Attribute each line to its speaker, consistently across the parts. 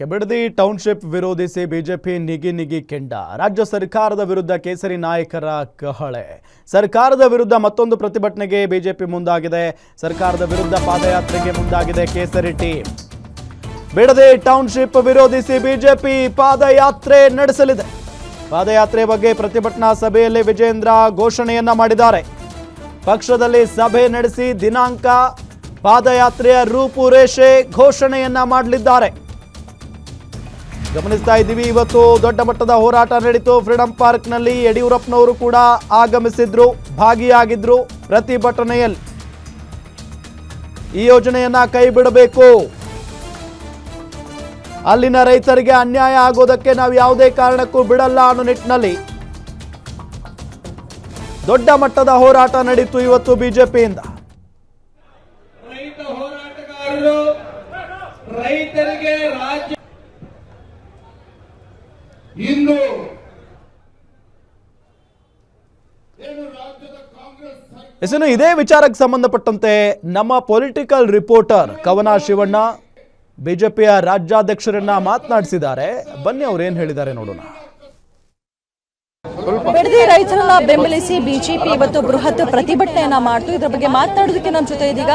Speaker 1: Bidadi township ವಿರೋಧಿಸಿ BJP ನಿಗಿ ಕೆಂಡ. ರಾಜ್ಯ ಸರ್ಕಾರದ ವಿರುದ್ಧ ಕೇಸರಿ ನಾಯಕರ ಕಹಳೆ. ಸರ್ಕಾರದ ವಿರುದ್ಧ ಮತ್ತೊಂದು ಪ್ರತಿಭಟನೆಗೆ ಬಿಜೆಪಿ ಮುಂದಾಗಿದೆ. ಸರ್ಕಾರದ ವಿರುದ್ಧ ಪಾದಯಾತ್ರೆಗೆ ಮುಂದಾಗಿದೆ ಕೇಸರಿ ಟೀಮ್. ಬಿಡದಿ ಟೌನ್ಶಿಪ್ ವಿರೋಧಿಸಿ ಬಿಜೆಪಿ ಪಾದಯಾತ್ರೆ ನಡೆಸಲಿದೆ. ಪಾದಯಾತ್ರೆ ಬಗ್ಗೆ ಪ್ರತಿಭಟನಾ ಸಭೆಯಲ್ಲಿ ವಿಜೇಂದ್ರ ಘೋಷಣೆಯನ್ನ ಮಾಡಿದ್ದಾರೆ. ಪಕ್ಷದಲ್ಲಿ ಸಭೆ ನಡೆಸಿ ದಿನಾಂಕ, ಪಾದಯಾತ್ರೆಯ ರೂಪುರೇಷೆ ಘೋಷಣೆಯನ್ನ ಮಾಡಲಿದ್ದಾರೆ. ಗಮನಿಸ್ತಾ ಇದ್ದೀವಿ, ಇವತ್ತು ದೊಡ್ಡ ಮಟ್ಟದ ಹೋರಾಟ ನಡೆಯಿತು. ಫ್ರೀಡಂ ಪಾರ್ಕ್ನಲ್ಲಿ ಯಡಿಯೂರಪ್ಪನವರು ಕೂಡ ಆಗಮಿಸಿದ್ರು, ಭಾಗಿಯಾಗಿದ್ರು ಪ್ರತಿಭಟನೆಯಲ್ಲಿ. ಈ ಯೋಜನೆಯನ್ನ ಕೈ ಬಿಡಬೇಕು, ಅಲ್ಲಿನ ರೈತರಿಗೆ ಅನ್ಯಾಯ ಆಗೋದಕ್ಕೆ ನಾವು ಯಾವುದೇ ಕಾರಣಕ್ಕೂ ಬಿಡಲ್ಲ ಅನ್ನೋ ನಿಟ್ಟಿನಲ್ಲಿ ದೊಡ್ಡ ಮಟ್ಟದ ಹೋರಾಟ ನಡೆಯಿತು ಇವತ್ತು ಬಿಜೆಪಿಯಿಂದ.
Speaker 2: ರೈತ ಹೋರಾಟಗಾರರು ರೈತರಿಗೆ ರಾಜ್ಯ ಇನ್ನು
Speaker 1: ಇದೇ ವಿಚಾರಕ್ಕೆ ಸಂಬಂಧಪಟ್ಟಂತೆ ನಮ್ಮ ಪೊಲಿಟಿಕಲ್ ರಿಪೋರ್ಟರ್ ಕವನ ಶಿವಣ್ಣ ಬಿಜೆಪಿಯ ರಾಜ್ಯಾಧ್ಯಕ್ಷರನ್ನ ಮಾತನಾಡಿಸಿದ್ದಾರೆ. ಬನ್ನಿ ಅವ್ರು ಏನ್ ಹೇಳಿದ್ದಾರೆ ನೋಡೋಣ.
Speaker 3: ಬಿಡದಿ ರೈತರನ್ನ ಬೆಂಬಲಿಸಿ ಬಿಜೆಪಿ ಇವತ್ತು ಬೃಹತ್ ಪ್ರತಿಭಟನೆಯನ್ನ ಮಾಡ್ತು. ಇದರ ಬಗ್ಗೆ ಮಾತನಾಡೋದಕ್ಕೆ ನಮ್ಮ ಜೊತೆ ಇದೀಗ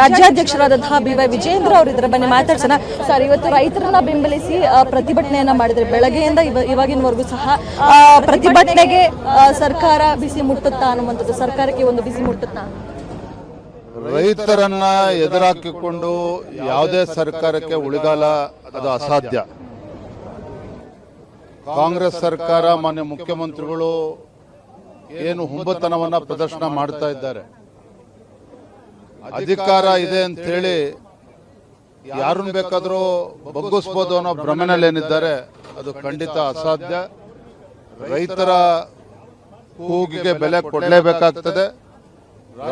Speaker 3: ರಾಜ್ಯಾಧ್ಯಕ್ಷರಾದಂತಹ ಬಿ ವೈ ವಿಜೇಂದ್ರ ಅವರು ಇದರ ಬಗ್ಗೆ ಮಾತಾಡ್ಸೋಣ. ಸರ್, ಇವತ್ತು ರೈತರನ್ನ ಬೆಂಬಲಿಸಿ ಪ್ರತಿಭಟನೆಯನ್ನ ಮಾಡಿದ್ರೆ ಬೆಳಗ್ಗೆಯಿಂದ ಇವಾಗಿನವರೆಗೂ ಸಹ ಪ್ರತಿಭಟನೆಗೆ ಸರ್ಕಾರ ಬಿಸಿ ಮುಟ್ಟುತ್ತಾ ಅನ್ನುವಂಥದ್ದು, ಸರ್ಕಾರಕ್ಕೆ ಒಂದು ಬಿಸಿ ಮುಟ್ಟುತ್ತಾ?
Speaker 4: ರೈತರನ್ನ ಎದುರಾಕಿಕೊಂಡು ಯಾವುದೇ ಸರ್ಕಾರಕ್ಕೆ ಉಳಿಗಾಲ ಅದು ಅಸಾಧ್ಯ. ಕಾಂಗ್ರೆಸ್ ಸರ್ಕಾರ, ಮಾನ್ಯ ಮುಖ್ಯಮಂತ್ರಿಗಳು ಏನು ಹುಂಬತನವನ್ನ ಪ್ರದರ್ಶನ ಮಾಡ್ತಾ ಇದ್ದಾರೆ. ಅಧಿಕಾರ ಇದೆ ಅಂತ ಹೇಳಿ ಯಾರನ್ನು ಬೇಕಾದರೂ ಬಗ್ಗಿಸ್ಬೋದು ಅನ್ನೋ ಭ್ರಮೆನಲ್ಲಿ ಏನಿದ್ದಾರೆ, ಅದು ಖಂಡಿತ ಅಸಾಧ್ಯ. ರೈತರ ಕೂಗಿಗೆ ಬೆಲೆ ಕೊಡಲೇಬೇಕಾಗ್ತದೆ.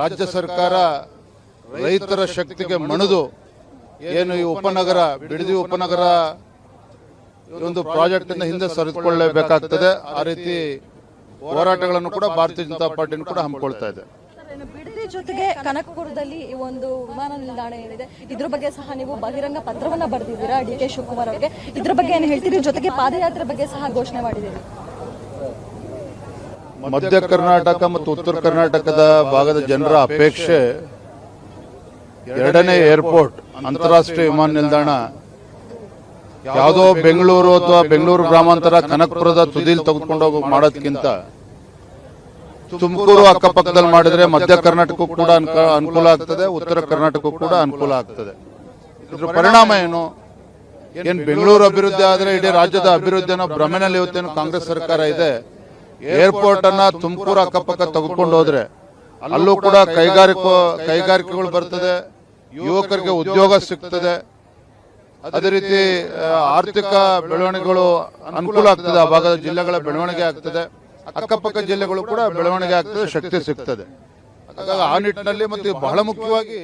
Speaker 4: ರಾಜ್ಯ ಸರ್ಕಾರ ರೈತರ ಶಕ್ತಿಗೆ ಮಣಿದು ಏನು ಈ ಉಪನಗರ, ಬಿಡದಿ ಉಪನಗರ ಒಂದು ಪ್ರಾಜೆಕ್ಟ್ ಇಂದ ಹಿಂದೆ ಸರಿದುಕೊಳ್ಳಲೇಬೇಕಾಗ್ತದೆ. ಆ ರೀತಿ ಹೋರಾಟಗಳನ್ನು ಕೂಡ ಭಾರತೀಯ ಜನತಾ ಪಾರ್ಟಿಯನ್ನು ಕೂಡ ಹಮ್ಮಿಕೊಳ್ತಾ ಇದೆ.
Speaker 3: ಬಿಡದಿ ಜೊತೆಗೆ ಕನಕಪುರದಲ್ಲಿ ಈ ಒಂದು ವಿಮಾನ ನಿಲ್ದಾಣ ಏನಿದೆ, ಇದ್ರ ಬಗ್ಗೆ ಸಹ ನೀವು ಬಹಿರಂಗ ಪತ್ರವನ್ನ ಬರೆದಿದ್ದೀರಾ ಡಿ ಕೆ ಶಿವಕುಮಾರ್ ಅವರಿಗೆ. ಇದ್ರ ಬಗ್ಗೆ ಏನು ಹೇಳ್ತೀರಿ? ಜೊತೆಗೆ ಪಾದಯಾತ್ರೆ ಬಗ್ಗೆ ಸಹ ಘೋಷಣೆ ಮಾಡಿದ್ದೀರಿ.
Speaker 4: ಮಧ್ಯ ಕರ್ನಾಟಕ ಮತ್ತು ಉತ್ತರ ಕರ್ನಾಟಕದ ಭಾಗದ ಜನರ ಅಪೇಕ್ಷೆ ಎರಡನೇ ಏರ್ಪೋರ್ಟ್, ಅಂತಾರಾಷ್ಟ್ರೀಯ ವಿಮಾನ ನಿಲ್ದಾಣ ಯಾವುದೋ ಬೆಂಗಳೂರು ಅಥವಾ ಬೆಂಗಳೂರು ಗ್ರಾಮಾಂತರ ಕನಕಪುರದ ತುದಿಲ್ ತೆಗೆದುಕೊಂಡು ಹೋಗಿ ಮಾಡೋದಕ್ಕಿಂತ ತುಮಕೂರು ಅಕ್ಕಪಕ್ಕದಲ್ಲಿ ಮಾಡಿದ್ರೆ ಮಧ್ಯ ಕರ್ನಾಟಕಕ್ಕೂ ಕೂಡ ಅನುಕೂಲ ಆಗ್ತದೆ, ಉತ್ತರ ಕರ್ನಾಟಕಕ್ಕೂ ಕೂಡ ಅನುಕೂಲ ಆಗ್ತದೆ. ಇದ್ರ ಪರಿಣಾಮ ಏನು? ಏನ್ ಬೆಂಗಳೂರು ಅಭಿವೃದ್ಧಿ ಆದ್ರೆ ಇಡೀ ರಾಜ್ಯದ ಅಭಿವೃದ್ಧಿ ಅನ್ನೋ ಭ್ರಮೆನಲ್ಲಿ ಇವತ್ತೇನು ಕಾಂಗ್ರೆಸ್ ಸರ್ಕಾರ ಇದೆ. ಏರ್ಪೋರ್ಟ್ ಅನ್ನ ತುಮಕೂರು ಅಕ್ಕಪಕ್ಕ ತೆಗೆದುಕೊಂಡು ಹೋದ್ರೆ ಅಲ್ಲೂ ಕೂಡ ಕೈಗಾರಿಕೆಗಳು ಬರ್ತದೆ, ಯುವಕರಿಗೆ ಉದ್ಯೋಗ ಸಿಗ್ತದೆ, ಅದೇ ರೀತಿ ಆರ್ಥಿಕ ಬೆಳವಣಿಗೆಗಳು ಅನುಕೂಲ ಆಗ್ತದೆ. ಆ ಭಾಗದ ಜಿಲ್ಲೆಗಳ ಬೆಳವಣಿಗೆ ಆಗ್ತದೆ, ಅಕ್ಕಪಕ್ಕ ಜಿಲ್ಲೆಗಳು ಕೂಡ ಬೆಳವಣಿಗೆ ಆಗ್ತದೆ, ಶಕ್ತಿ ಸಿಗ್ತದೆ. ಹಾಗಾಗಿ ಆ ನಿಟ್ಟಿನಲ್ಲಿ ಮತ್ತು ಬಹಳ ಮುಖ್ಯವಾಗಿ